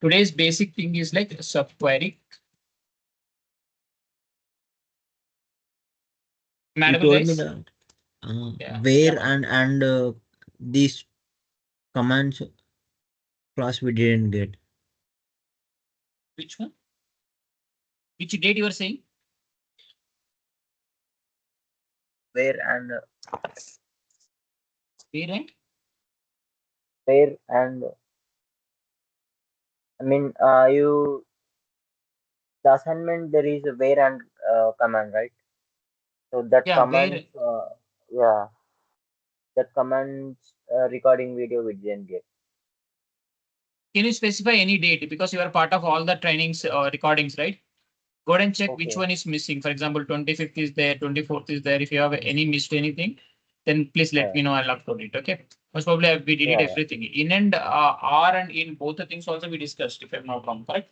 Today's basic thing is like subquery. You Manable told me guys? that Yeah. Yeah. where and these commands class we didn't get. Which one? Which date you are saying? Where and Where and where and I mean you the assignment there is a where and command, right? So that yeah, command where yeah, that command's recording video we didn't get. can you specify any date? Because you are part of all the trainings recordings, right? Go ahead and check which Okay. one is missing. For example, 25th is there, 24th is there. If you have any missed anything, then please let Yeah, me know. I'll upload it. Okay. Most probably we did it yeah, yeah. everything. In and R and in both the things also we discussed, if I'm not wrong, correct?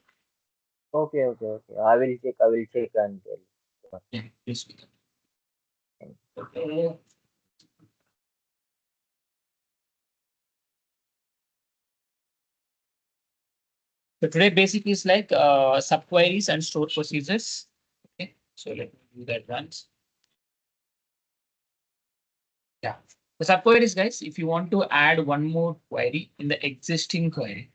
Okay, okay, okay. I will check. I will check and tell. Sure. Yeah, please. Thank Okay. So today basic is like subqueries and stored procedures. Okay. So let me do that once. Yeah. The subqueries, guys, if you want to add one more query in the existing query.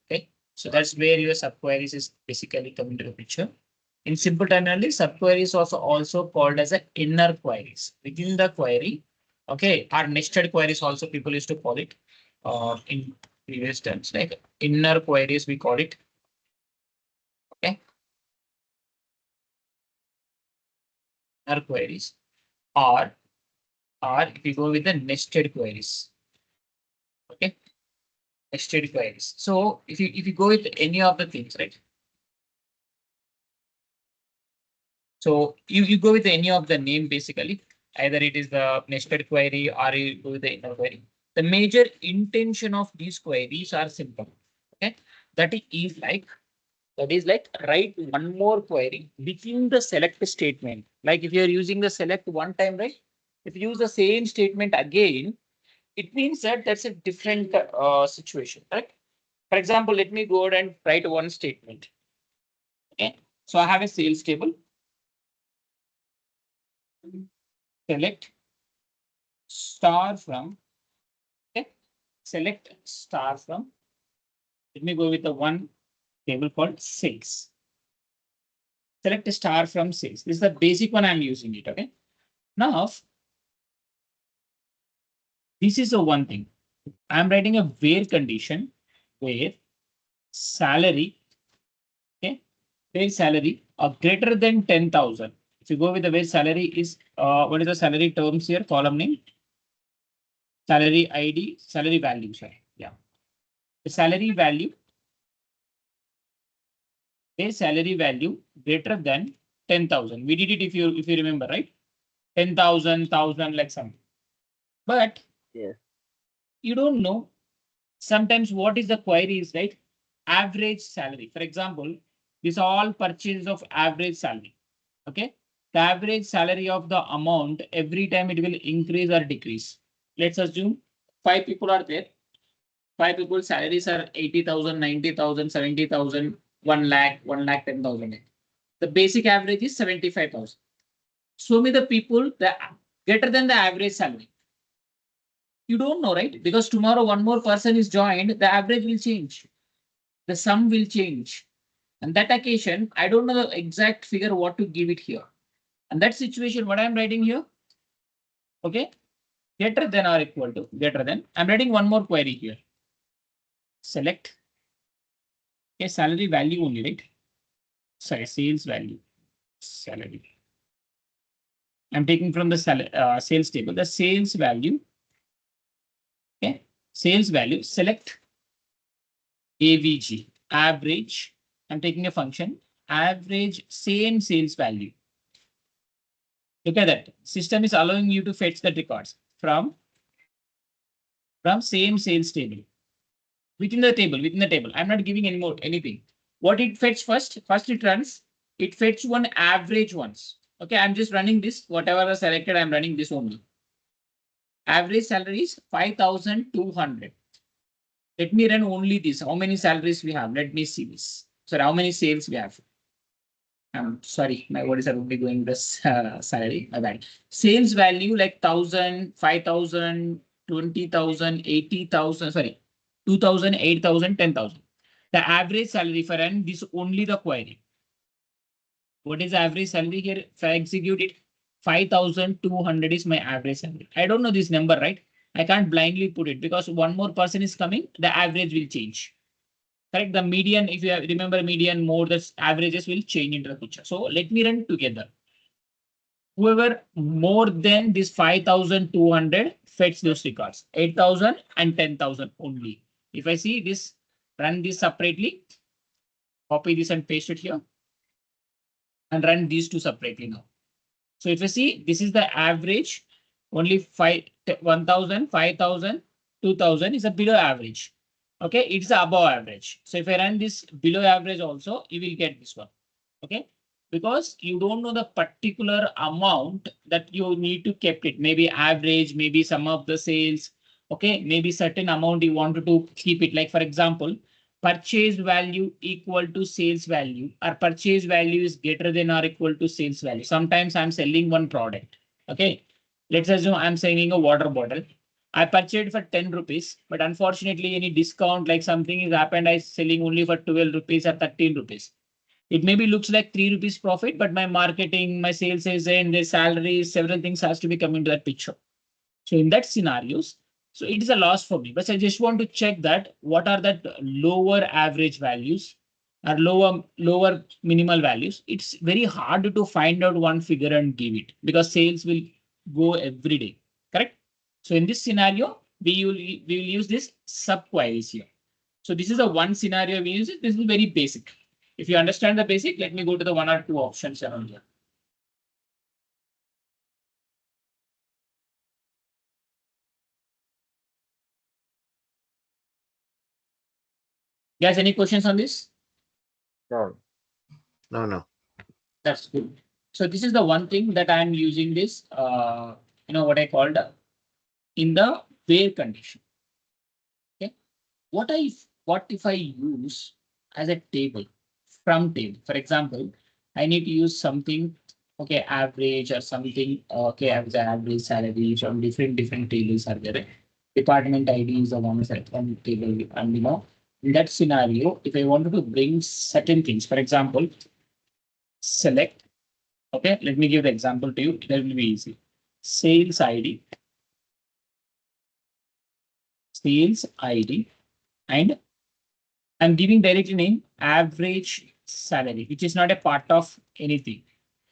Okay. So that's where your subqueries is basically coming to the picture. In simple terminology, subqueries also called as a inner queries within the query. Okay. Or nested queries also people used to call it in previous terms, like inner queries we call it. Okay. Inner queries or if you go with the nested queries. Okay. Nested queries. So if you go with any of the things, right? So you go with any of the name basically. Either it is the nested query or you go with the inner query. The major intention of these queries are simple. Okay. That is like write one more query within the select statement. Like if you're using the select one time, right? If you use the same statement again, it means that that's a different situation, right? For example, let me go ahead and write one statement. Okay. So I have a sales table. Select star from. Okay. Select star from. Let me go with the one table called sales. Select a star from sales. This is the basic one I'm using it. Okay. Now, this is the one thing. I'm writing a where condition where salary, okay, where salary are greater than 10,000. If you go with the where salary is, what is the salary terms here? Column name, salary ID, salary value. Sorry. Yeah. The salary value, where salary value greater than 10,000. We did it if you remember, right? 10,000, 1,000, like something. But you. Yes. you don't know sometimes what is the query is, right? Average salary. For example, this all purchase of average salary. Okay. The average salary of the amount every time it will increase or decrease. Let's assume five people are there. Five people salaries are 80,000, 90,000, 70,000, 1 lakh, 1 lakh 10,000. The basic average is 75,000. Show me the people that greater than the average salary. You don't know, right? Because tomorrow one more person is joined, the average will change. The sum will change. And that occasion, I don't know the exact figure what to give it here. And that situation, what I'm writing here, okay, greater than or equal to, greater than. I'm writing one more query here. Select a salary value only, right? Sorry, sales value, salary. I'm taking from the sales table, the sales value. Okay, sales value, select AVG, average. I'm taking a function, average same sales value. Look at that. System is allowing you to fetch the records from same sales table. Within the table. I'm not giving any more anything. What it fetch first? First it runs, it fetch one average ones. Okay, I'm just running this. Whatever is selected, I'm running this only. Average salary is 5,200. Let me run only this. How many salaries we have? Let me see this. So how many sales we have? Sorry, my words are only going this salary. My bad. Sales value like 1,000, 5,000, 20,000, 80,000. Sorry, 2,000, 8,000, 10,000. The average salary for run this only the query. What is the average salary here? If I execute it, 5,200 is my average salary. I don't know this number, right? I can't blindly put it because one more person is coming, the average will change. Correct? The median, if you remember median more, the averages will change into the picture. So let me run together. Whoever more than this 5,200 fetch those records, 8,000 and 10,000 only. If I see this, run this separately, copy this and paste it here and run these two separately now. So if you see, this is the average, only 1,000, 5,000, 2,000 is a below average. Okay, it's above average. So if I run this below average also, you will get this one. Okay, because you don't know the particular amount that you need to keep it. Maybe average, maybe some of the sales. Okay, maybe certain amount you wanted to keep it. Like for example, purchase value equal to sales value, or purchase value is greater than or equal to sales value. Sometimes I'm selling one product. Okay, let's assume I'm selling a water bottle. I purchased for 10 rupees, but unfortunately, any discount like something has happened, I'm selling only for 12 rupees or 13 rupees. It maybe looks like 3 rupees profit, but my marketing, my sales is in, the salaries, several things has to be coming to that picture. So in that scenarios, so it is a loss for me, but I just want to check that what are that lower average values or lower minimal values. It's very hard to find out one figure and give it because sales will go every day, correct? So in this scenario, we will use this sub queries here. So this is the one scenario we use it. This is very basic. If you understand the basic, let me go to the one or two options around here. Guys, any questions on this? No. No. That's good. So this is the one thing that I'm using this, what I called in the where condition. Okay. What if I use as a table from table? For example, I need to use something, okay, average or something, okay, as an average salary from different tables are there. Department ID is the one set on table, and in that scenario, if I wanted to bring certain things, for example, select. Okay, let me give the example to you. That will be easy. Sales ID, and I'm giving directly name average salary, which is not a part of anything.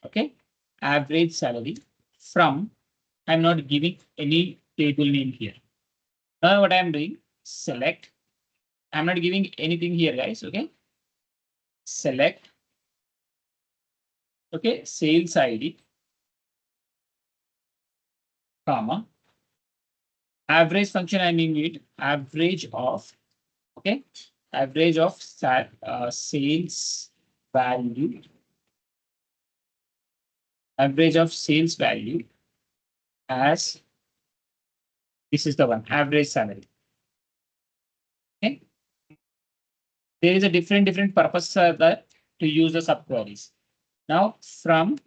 Okay, average salary from. I'm not giving any table name here. Now what I'm doing, select. I'm not giving anything here, guys. Okay, select. Okay, sales ID, comma. Average function I'm giving it average of. Okay, average of sales value, average of sales value as this is the one average salary. Okay, there is a different purpose that to use the subqueries. Now from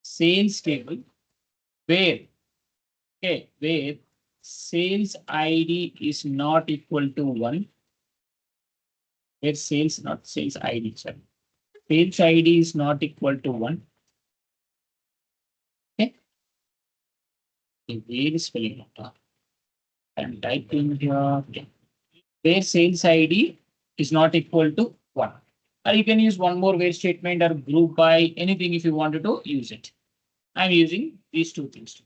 sales table where where sales ID is not equal to 1, where sales not sales ID, sorry, sales ID is not equal to 1. Okay, where is spelling out? I'm typing here. Okay. Where sales ID is not equal to 1. Or you can use one more where statement or group by anything if you wanted to use it. I'm using these two things.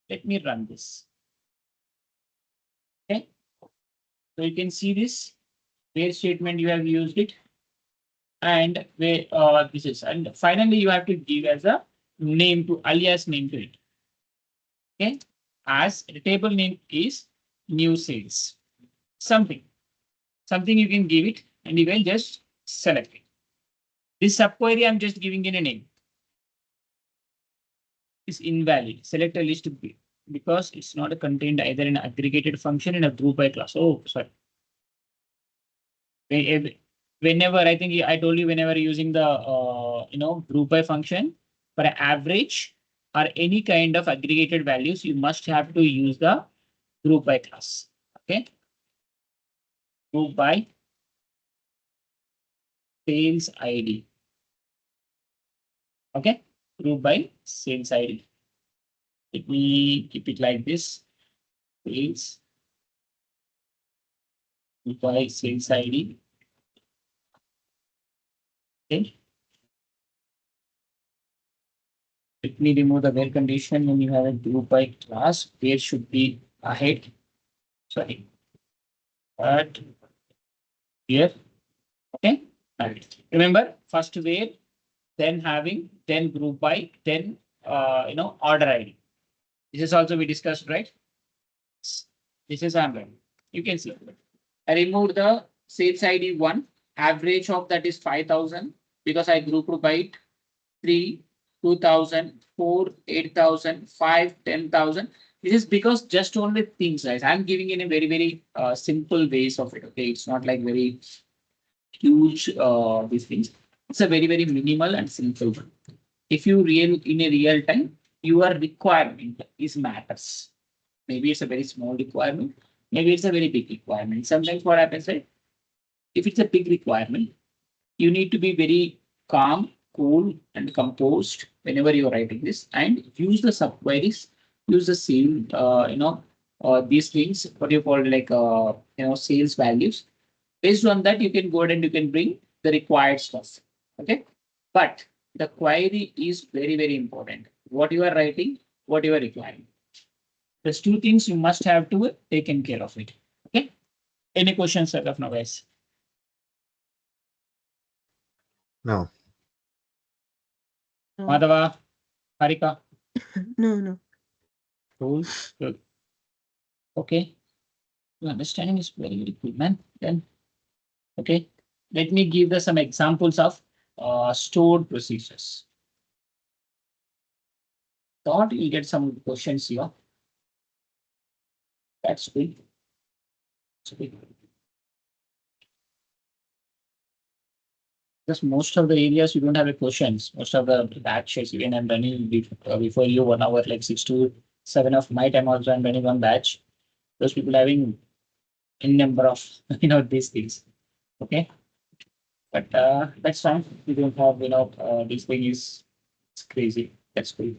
Let me run this. Okay. So you can see this where statement you have used it and where this is. And finally, you have to give as a name to alias name to it. Okay. As the table name is new sales. Something you can give it and you can just select it. This subquery, I'm just giving it a name. Is invalid. Select a list B. because it's not contained either in aggregated function in a group by class. Oh, sorry. Whenever I think I told you, whenever using the group by function for an average or any kind of aggregated values, you must have to use the group by class. Okay, group by sales ID. Okay, group by sales ID. Let me keep it like this. Sales group by sales ID. Okay. Let me remove the where condition. When you have a group by class, where should be ahead. Sorry. But here. Okay. Right. Remember, first where, then having, then group by, then order ID. This is also we discussed, right? This is I'm. You can see. I removed the sales ID 1. Average of that is 5,000 because I grouped by 3, 2,000, 4, 8,000, 5, 10,000. This is because just only things, guys. I'm giving in a very, very simple ways of it. Okay, it's not like very huge these things. It's a very, very minimal and simple one. If you real in a real time, your requirement is matters. Maybe it's a very small requirement, maybe it's a very big requirement. Sometimes what happens, right? If it's a big requirement, you need to be very calm, cool, and composed whenever you're writing this, and use the subqueries, use the same, these things, what you call like, sales values. Based on that, you can go ahead and you can bring the required stuff. Okay. But the query is very, very important. What you are writing, what you are requiring. There's two things you must have to taken care of it. Okay. Any questions as of now, guys? No. No. Madhava, Harika, No. cool, good. Okay. Your understanding is very, very good, man. Then, okay. Let me give the some examples of stored procedures. Thought you'll get some questions here. That's good. That's good. Because most of the areas you don't have a questions. Most of the batches, even I'm running before you 1 hour, like 6 to 7 of my time also I'm running one batch. Those people having in number of these things. Okay. But that's fine. We don't have this thing is it's crazy. That's cool.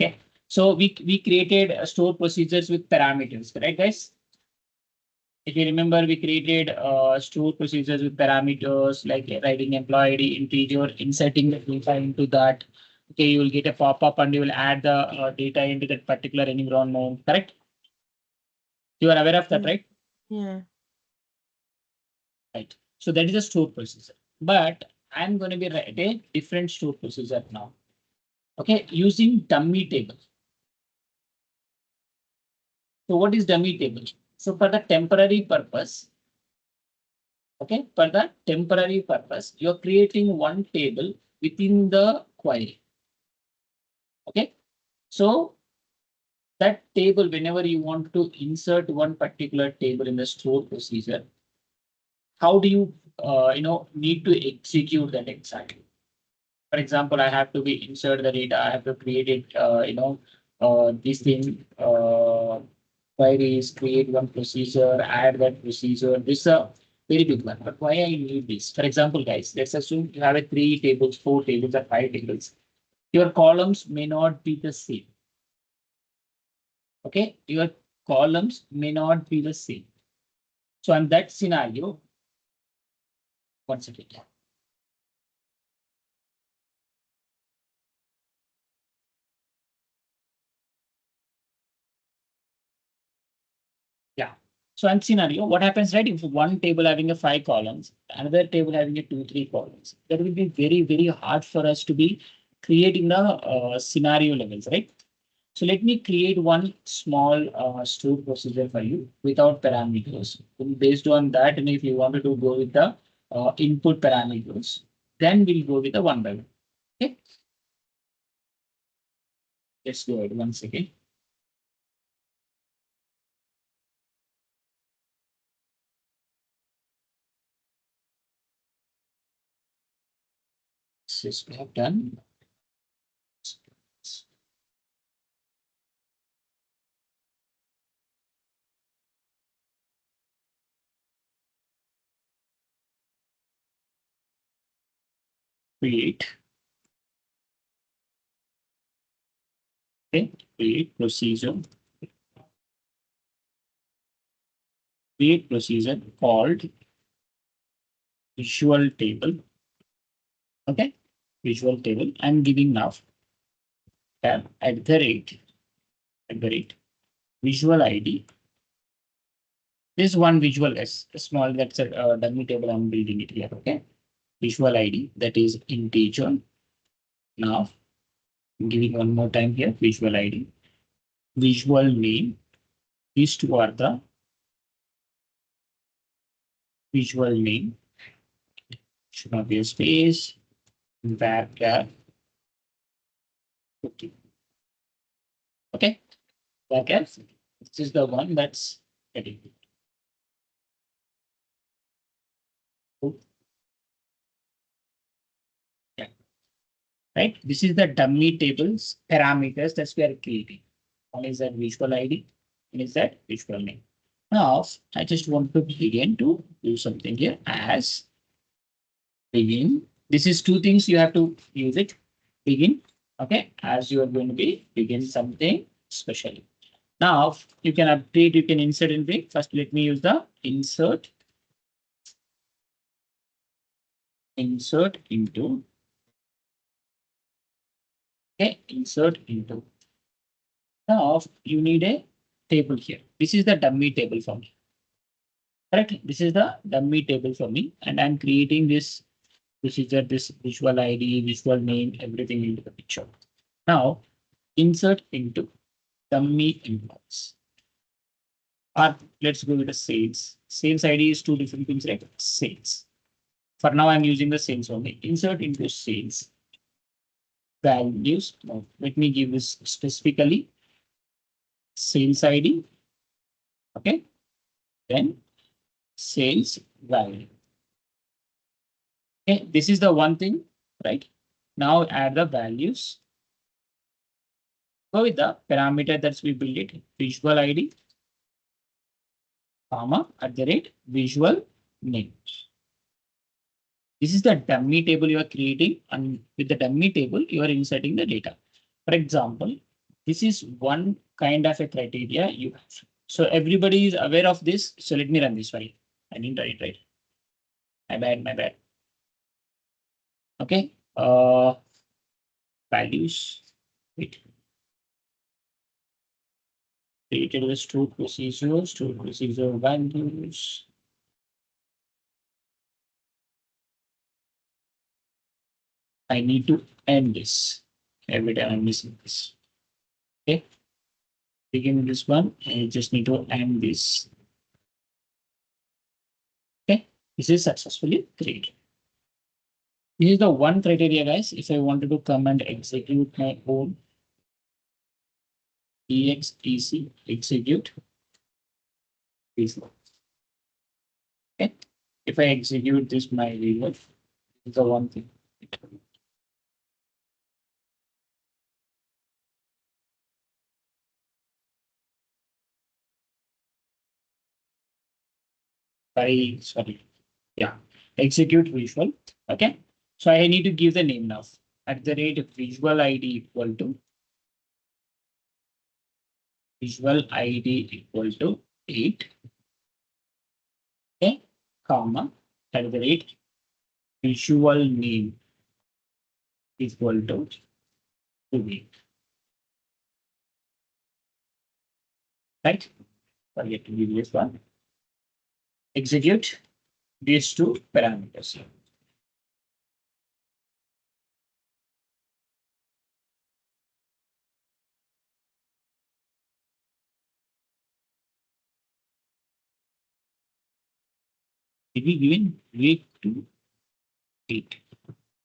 Okay. So we created store procedures with parameters, right, guys? If you remember, we created store procedures with parameters like writing employee ID, integer, inserting the data into that. Okay, you will get a pop-up and you will add the data into that particular environment, correct? You are aware of that, right? Yeah. Right. So that is a store procedure. But I'm going to be write a different store procedure now. Okay, using dummy table. So what is dummy table? So for the temporary purpose, okay, for the temporary purpose, you're creating one table within the query. Okay, so that table, whenever you want to insert one particular table in the store procedure, how do you, need to execute that exactly? For example, I have to be insert the data. I have to create it, this thing, queries, create one procedure, add that procedure. This is a very big one. But why I need this? For example, guys, let's assume you have a 3 tables, 4 tables, or 5 tables. Your columns may not be the same. Okay, your columns may not be the same. So in that scenario, one second. Yeah. So in scenario, what happens, right? If one table having a 5 columns, another table having a 2, 3 columns, that will be very, very hard for us to be creating the scenario levels, right? So let me create one small store procedure for you without parameters. And based on that, and if you wanted to go with the input parameters, then we'll go with the one by one. Okay. Let's go ahead once again. This we have done. Create. Okay, create procedure. Create procedure called visual table. Okay, visual table. I'm giving now tab at the rate visual ID. This one visual is small. That's a dummy table. I'm building it here. Okay, visual ID that is integer. Now I'm giving one more time here visual ID, visual name. These two are the visual name. Should not be a space. Varchar. Okay. Okay. Varchar. This is the one that's heading. Yeah. Right. This is the dummy tables parameters that we are creating. One is that visual ID. One is that visual name. Now I just want to begin to do something here as begin. This is two things you have to use it. Begin. Okay. As you are going to be begin something special. Now you can update, you can insert and break. First, let me use the insert into. Okay, insert into. Now you need a table here. This is the dummy table for me. Correct. This is the dummy table for me, and I'm creating this procedure, this visual ID, visual name, everything into the picture. Now insert into dummy inbox. Or let's go with the sales. Sales ID is two different things, right? Sales. For now, I'm using the sales only. Insert into sales values. Now, let me give this specifically sales ID. Okay. Then sales value. Okay. This is the one thing, right? Now add the values. Go with the parameter that's we build it. Visual ID, comma, at the rate visual name. This is the dummy table you are creating, and with the dummy table, you are inserting the data. For example, this is one kind of a criteria you have. So everybody is aware of this. So let me run this file. I didn't write it right. My bad. Okay. Values. Wait. Created the stored procedure values. I need to end this. Every time I'm missing this. Okay. Begin this one. I just need to end this. Okay. This is successfully created. This is the one criteria, guys. If I wanted to come and execute my own extc execute. Okay. If I execute this, my reward is the one thing. Sorry. Yeah. Execute visual. Okay. So I need to give the name now. At the rate of visual ID equal to visual ID equal to 8. Okay. Comma. At the rate visual name equal to 2. Right? Forget to give this one. Execute these two parameters. Did we given weight to 8?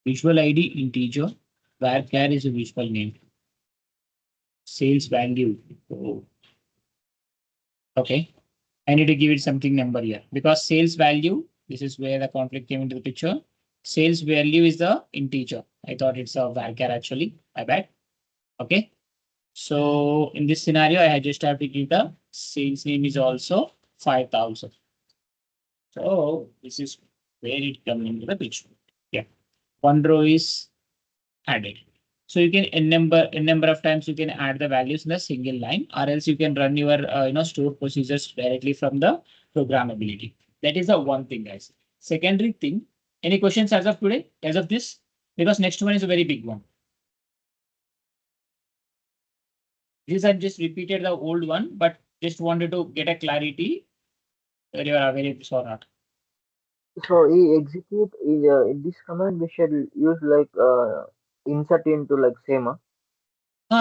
Visual ID integer, varchar is a visual name. Sales value. Oh. Okay. I need to give it something number here because sales value, this is where the conflict came into the picture. Sales value is the integer. I thought it's a varchar actually. My bad. Okay. So in this scenario, I just have to give the sales name is also 5,000. So this is where it comes into the picture. Yeah. One row is added. So you can n number of times you can add the values in a single line, or else you can run your store procedures directly from the programmability. That is the one thing, guys. Secondary thing. Any questions as of today, as of this? Because next one is a very big one. This I just repeated the old one, but just wanted to get a clarity whether you are aware of this or not. So he execute is in this command we should use like insert into like same.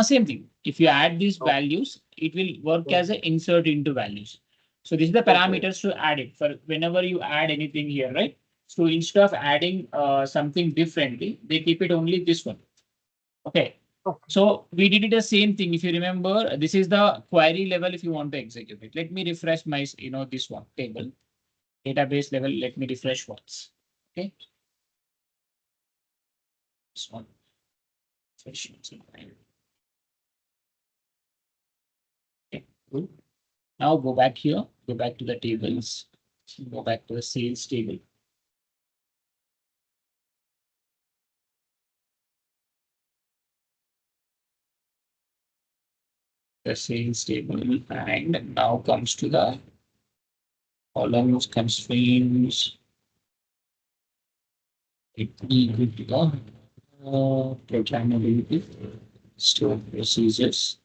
Same thing. If you add these Oh, values, it will work oh, as an insert into values. So this is the okay. parameters to add it for whenever you add anything here, right? So instead of adding something differently, they keep it only this one. Okay. Okay. So we did it the same thing. If you remember, this is the query level if you want to execute it. Let me refresh my, this one table, database level. Let me refresh once. Okay. This one. Okay, cool. Now go back here, go back to the tables, go back to the sales table. The sales table, and now comes to the columns, constraints. It equal to the programmability, store procedures.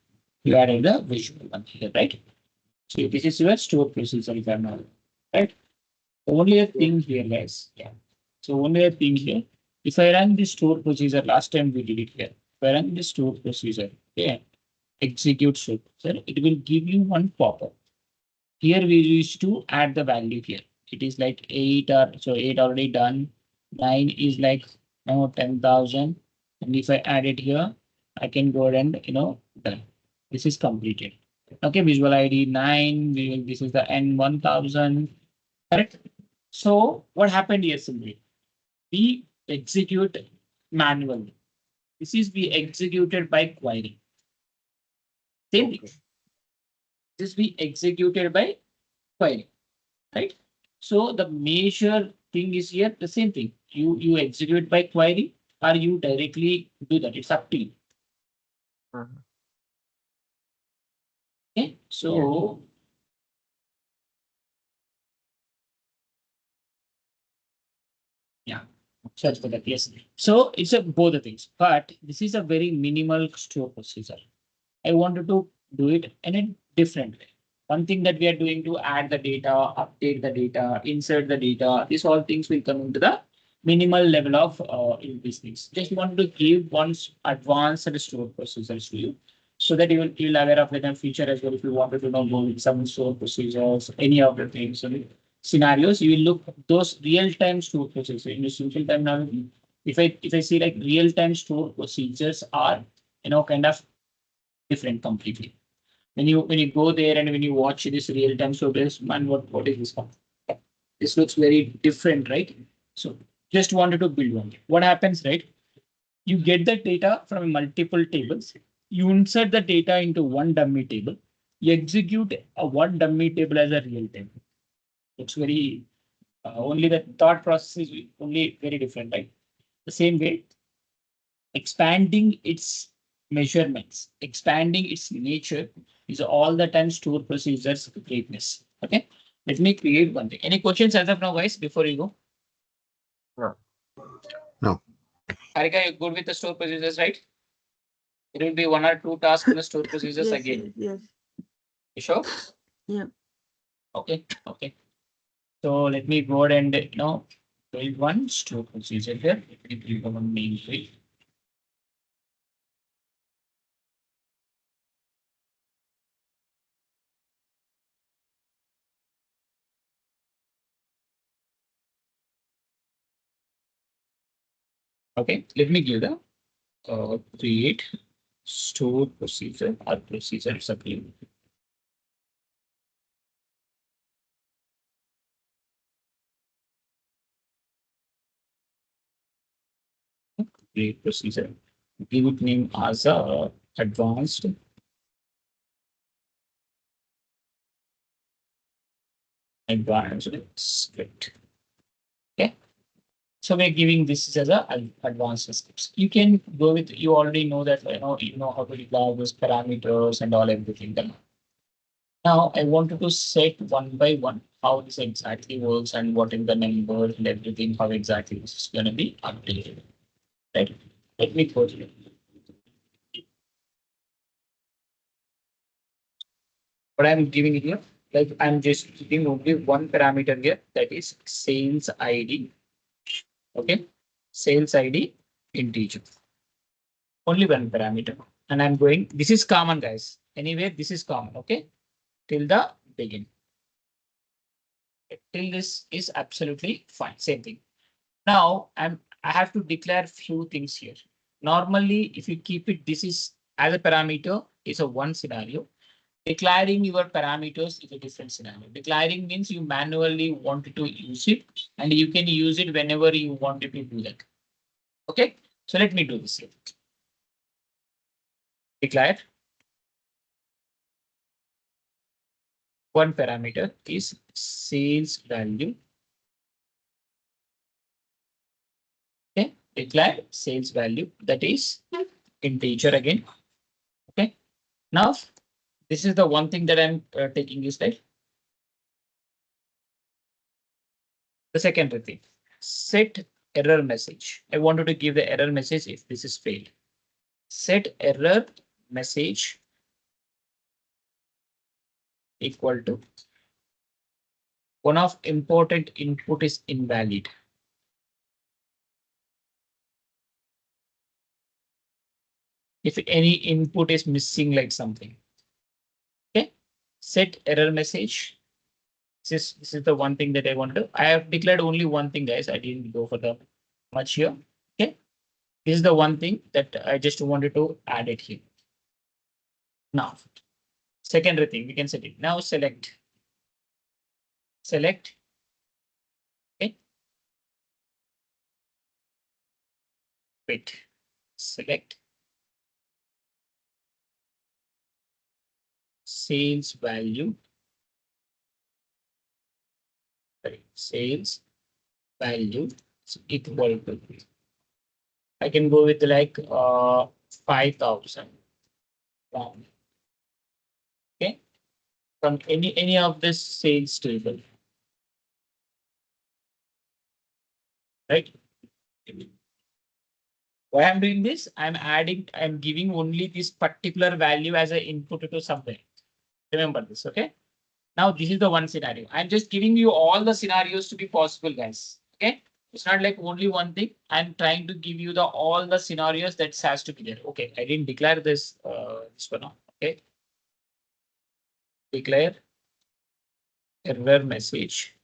You added the visual one here, right? So this is your store procedure, if I'm not right. Only a Yes. thing here, guys. Yeah. So only a thing here. If I run the store procedure, last time we did it here. If I run the store procedure, okay, execute store procedure, it will give you one pop-up. Here we used to add the value here. It is like 8 or so 8 already done. 9 is like 10,000. And if I add it here, I can go ahead and done. This is completed. Okay, visual ID 9. This is the N1000. Correct. So what happened here simply? We execute manually. This is we executed by query. Same thing. Okay. This we executed by query, right? So the major thing is here the same thing. You execute by query or you directly do that. It's up to you. Mhm. Okay. Yeah. So yeah. Search for that. Yes. So it's a both the things, but this is a very minimal store procedure. I wanted to do it in a different way. One thing that we are doing to add the data, update the data, insert the data, these all things will come into the minimal level of in these things. Just wanted to give one advanced store procedures to you so that you'll aware of it in future as well. If you wanted to know more with some store procedures, any of the things, scenarios, you will look those real-time store procedures in the simple terminology. If I see like real-time store procedures are kind of different completely. When you go there and when you watch this real time, so this man, what is this? This looks very different, right? So just wanted to build one. What happens, right? You get the data from multiple tables. You insert the data into one dummy table. You execute a one dummy table as a real time. It's very only the thought process is only very different, right? The same way, expanding its measurements, expanding its nature is all the time store procedures greatness. Okay. Let me create one thing. Any questions as of now, guys, before you go? No. No. Harika, you good with the store procedures, right? It will be one or two tasks in the store procedures Yes, again. yes, yes. You sure? Yeah. Okay. Okay. So let me go ahead and build one store procedure here. Let me build one main field. Okay. Let me give the create store procedure or procedure supplement. create procedure. Give it name as a advanced script. Okay. So we're giving this as a advanced scripts. You can go with, you already know that, you know how to declare those parameters and all everything. Now I wanted to set one by one how this exactly works and what is the number and everything, how exactly this is going to be updated. Right. Let me go through. What I'm giving here, like I'm just giving only one parameter here, that is sales ID. Okay. Sales ID integer. Only one parameter. And I'm going, this is common, guys. Anyway, this is common. Okay. Till the begin. Till this is absolutely fine. Same thing. Now I have to declare few things here. Normally, if you keep it, this is as a parameter is a one scenario. Declaring your parameters is a different scenario. Declaring means you manually wanted to use it and you can use it whenever you wanted to do that. Okay, so let me do this here. Declare one parameter is sales value. Okay, declare sales value, that is integer again. Okay, now this is the one thing that I'm taking is like the second thing. Set error message. I wanted to give the error message if this is failed. Set error message equal to one of important input is invalid. If any input is missing like something. Okay. Set error message. This is the one thing that I want to. I have declared only one thing, guys. I didn't go for the much here. Okay. This is the one thing that I just wanted to add it here. Now, secondary thing, we can set it. Now select. Okay. Wait. Select sales value. Sorry, sales value is equal to. I can go with like 5,000. Okay, from any of this sales table, right? Why I'm doing this? I'm giving only this particular value as an input to somewhere. Remember this, okay? Now this is the one scenario. I'm just giving you all the scenarios to be possible, guys. Okay, it's not like only one thing. I'm trying to give you the all the scenarios that has to be there. Okay, I didn't declare this for now. Okay, declare error message.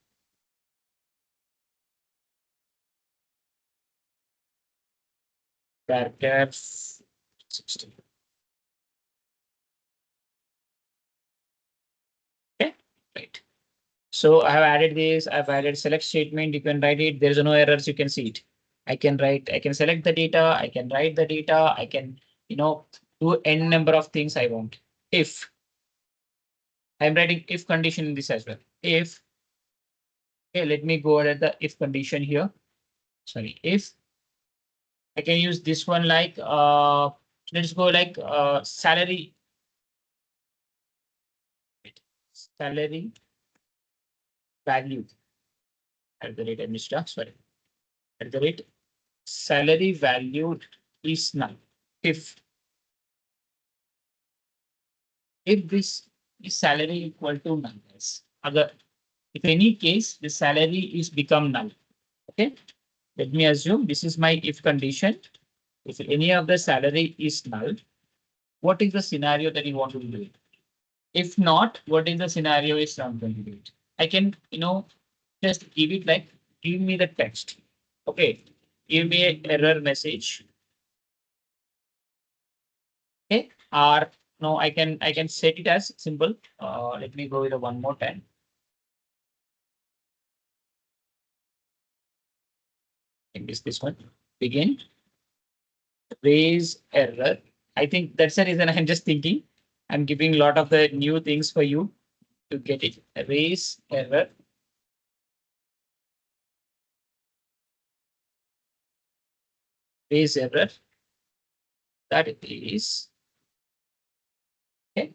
Character 60. Okay, right. So I have added this. I've added select statement. You can write it. There is no errors. You can see it. I can write. I can select the data. I can write the data. I can, do n number of things I want. If I'm writing if condition in this as well. If, okay, let me go at the if condition here. Sorry, if I can use this one like let's go like salary value at the rate I missed. Sorry, at the rate salary value is null. If this is salary equal to null, other if any case the salary is become null. Okay, let me assume this is my if condition. If any of the salary is null, what is the scenario that you want to do it? If not, what is the scenario is not going to do it? I can, just give it like give me the text. Okay, give me an error message. Okay, or no, I can set it as simple. Let me go with a one more time. I think this one. Begin. raise error. I think that's the reason I'm just thinking. I'm giving a lot of the new things for you to get it. Raise error. Raise error. That is okay.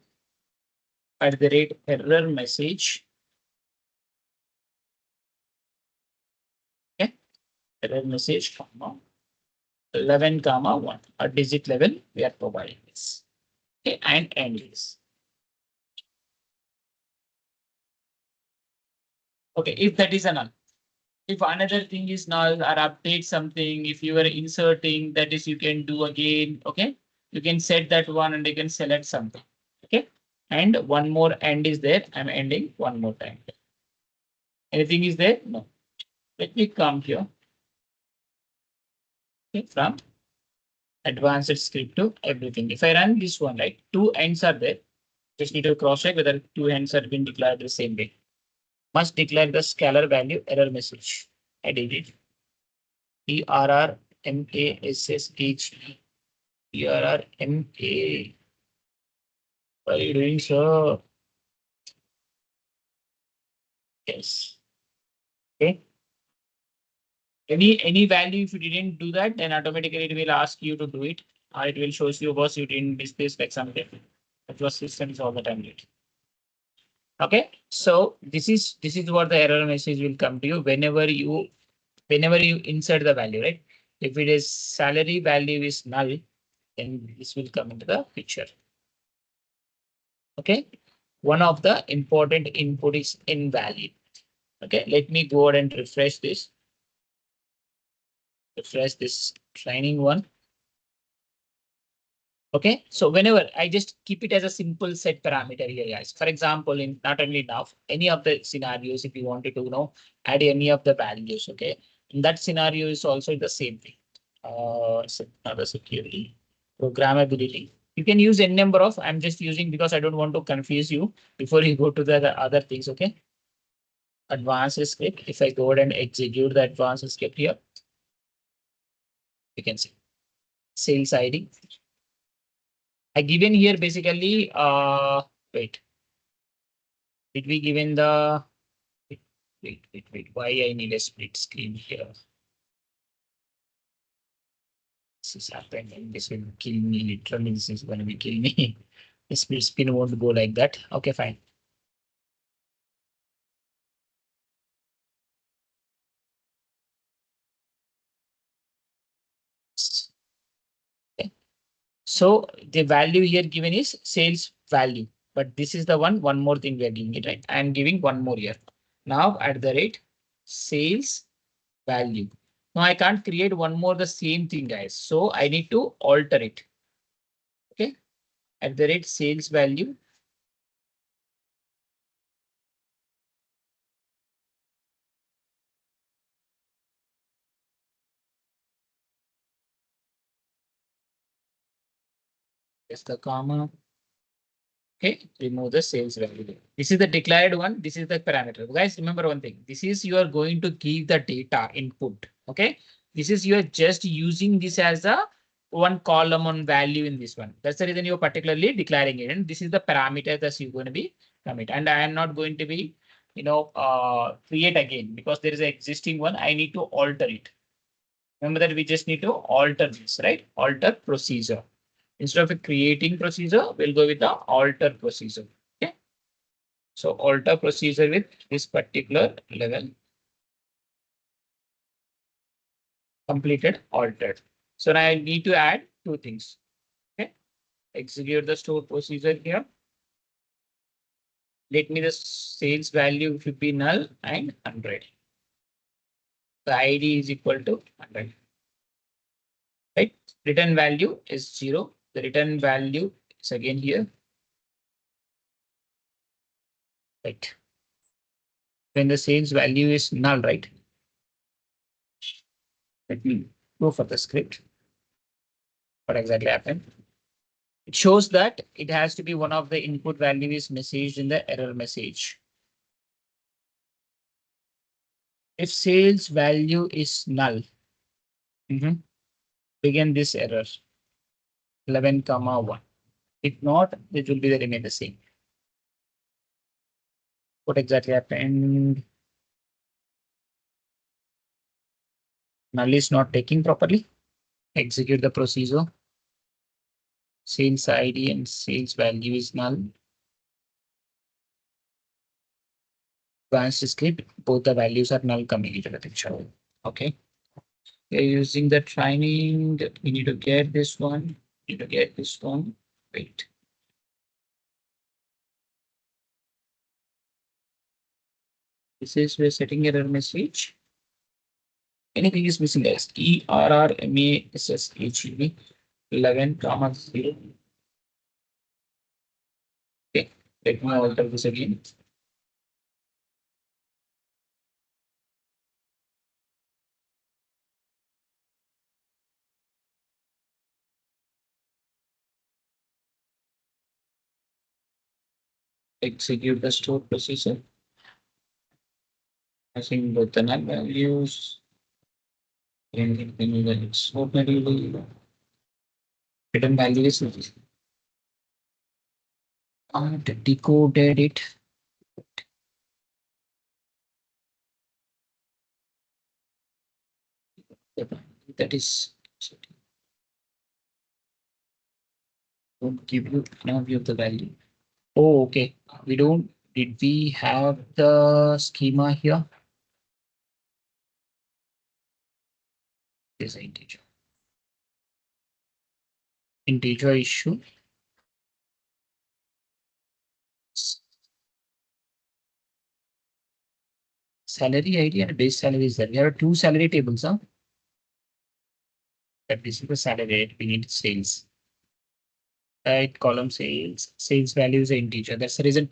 At the rate error message. Okay. Error message, comma 11, comma 1. A digit level we are providing this. Okay, and end this. Okay, if that is a null. If another thing is null or update something, if you are inserting, that is you can do again. Okay, you can set that one and you can select something. Okay, and one more end is there. I'm ending one more time. Anything is there? No. Let me come here. Okay, from advanced script to everything. If I run this one, right, two ends are there. Just need to cross check whether two ends are being declared the same way. Must declare the scalar value error message. I did it. ERRMASSH. ERRMA. What are you doing, sir? Yes. Okay. Any value, if you didn't do that, then automatically it will ask you to do it, or it will show you, boss, you didn't display like something. That was systems all the time. Okay. So this is what the error message will come to you whenever you insert the value, right? If it is salary value is null, then this will come into the picture. Okay. One of the important input is invalid. Okay. Let me go ahead and refresh this. Refresh this training one. Okay. So whenever I just keep it as a simple set parameter here, guys. For example, in not only now, any of the scenarios, if you wanted to add any of the values, okay. In that scenario is also the same thing. Another security, programmability. You can use n number of, I'm just using because I don't want to confuse you before you go to the other things. Okay. Advanced script. If I go ahead and execute the advanced script here, you can see sales ID. I given here basically, wait, did we given the, wait, why I need a split screen here? This is happening. This will kill me. Literally, this is going to be kill me. The split screen won't go like that. Okay, fine. Okay. So the value here given is sales value, but this is the one more thing we are giving it, right? I am giving one more here. Now at the rate sales value. Now I can't create one more the same thing, guys. So I need to alter it. Okay. At the rate sales value. Just the comma. Okay, remove the sales value. This is the declared one. This is the parameter. Guys, remember one thing. This is you are going to give the data input. Okay, this is you are just using this as a one column on value in this one. That's the reason you're particularly declaring it. And this is the parameter that you're going to be commit. And I am not going to be, create again because there is an existing one. I need to alter it. Remember that we just need to alter this, right? Alter procedure. Instead of creating procedure, we'll go with the alter procedure. Okay. So alter procedure with this particular level. Completed, altered. So now I need to add two things. Okay. Execute the store procedure here. Let me the sales value should be null and 100. The ID is equal to 100. Right. Return value is 0. The return value is again here. Right. When the sales value is null, right? Let me go for the script. What exactly happened? It shows that it has to be one of the input value is messaged in the error message. If sales value is null, begin this error. 11 comma 1. If not, it will be the remain the same. What exactly happened? Null is not taking properly. Execute the procedure. Sales ID and sales value is null. Advanced script, both the values are null coming into the picture. Okay. We're using the training. We need to get this one. Need to get this one. Wait. This is we're setting error message. Anything is missing, guys. ERRMASSHEB 11 comma 0. Okay, let me alter this again. Execute the store procedure. I think both the null values. Hidden value is decoded it. That is don't give you now view of the value. Oh, okay. We don't. Did we have the schema here? This integer. Integer issue. Salary ID and base salary is there. We have two salary tables, huh? But this is the salary. We need sales. Right, column sales value is an integer. That's the reason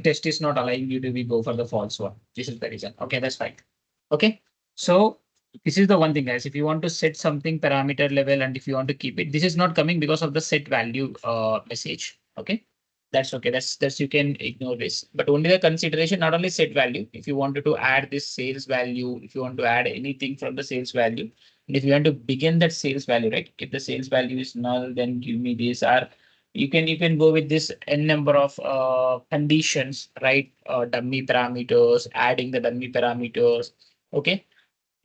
test is not allowing you to be go for the false one. This is the reason. Okay, that's fine. Okay, so this is the one thing, guys. If you want to set something parameter level and if you want to keep it, this is not coming because of the set value message. Okay, that's okay. That's you can ignore this. But only the consideration, not only set value. If you wanted to add this sales value, if you want to add anything from the sales value, and if you want to begin that sales value, right? If the sales value is null, then give me this. Or you can go with this n number of conditions, right? Dummy parameters, adding the dummy parameters. Okay,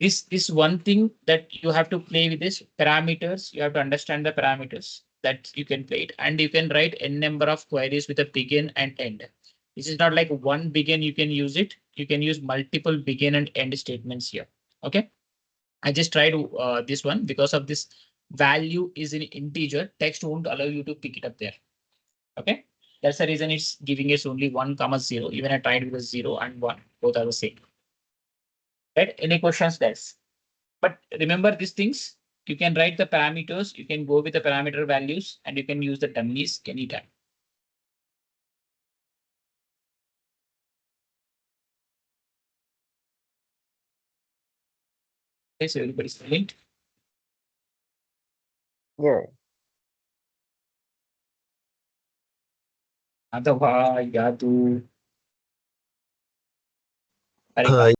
this one thing that you have to play with is parameters. You have to understand the parameters that you can play it, and you can write n number of queries with a begin and end. This is not like one begin you can use it. You can use multiple begin and end statements here. Okay, I just tried this one because of this value is in integer. Text won't allow you to pick it up there. Okay, that's the reason it's giving us only 1 comma 0. Even I tried with a 0 and 1, both are the same. Right? Any questions, guys? But remember these things. You can write the parameters. You can go with the parameter values, and you can use the dummies anytime. Okay, so everybody's linked. Yeah. Adava, Yadu, Harika.